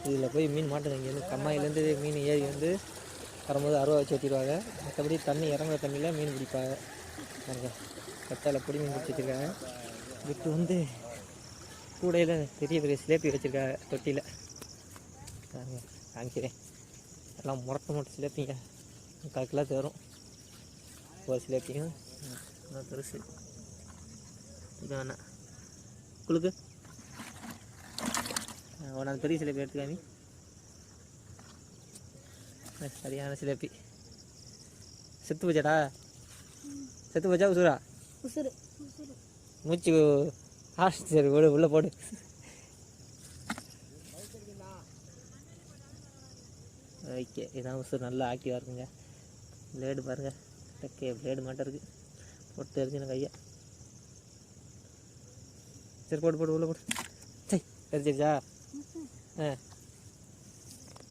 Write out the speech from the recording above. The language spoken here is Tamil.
இதில் போய் மீன் மாட்டுங்க. இங்கேருந்து கம்மாயிலேருந்து மீன் ஏறி வந்து வரும்போது அருவா வச்சு வெட்டிடுவாங்க. மற்றபடி தண்ணி இறங்குற தண்ணியில் மீன் பிடிப்பாங்க. பாருங்க கத்தால பொடி மீன் பிடிச்சி வச்சுருக்காங்க. இதுக்கு வந்து கூடையில் பெரிய பெரிய சிலேப்பி வச்சுருக்காங்க தொட்டியில். பாருங்க காமிக்கிறேன். எல்லாம் முரட்டு சிலேப்பிங்க 3/4 கிலோ வரும் ஒரு சிலேப்பியும். பெருசு இது வேணா குளுக்கு ஒன்றாவது பெரிய சிலேப்பி எடுத்துக்காமி. சரியான சிலேப்பி. செத்து போச்சாடா? செத்து போச்சா உசுரா? மூச்சு சரி உள்ளே போடு. ஓகே இதான் உசுறு நல்லா ஆக்டிவாக இருக்குங்க. பிளேடு பாருங்கள், டக்கே பிளேடு மாட்டம் இருக்குது. போட்டு எரிஞ்சின கையை. சரி போட்டு உள்ளே போடு. சரி எரிச்சிருச்சா? ஆ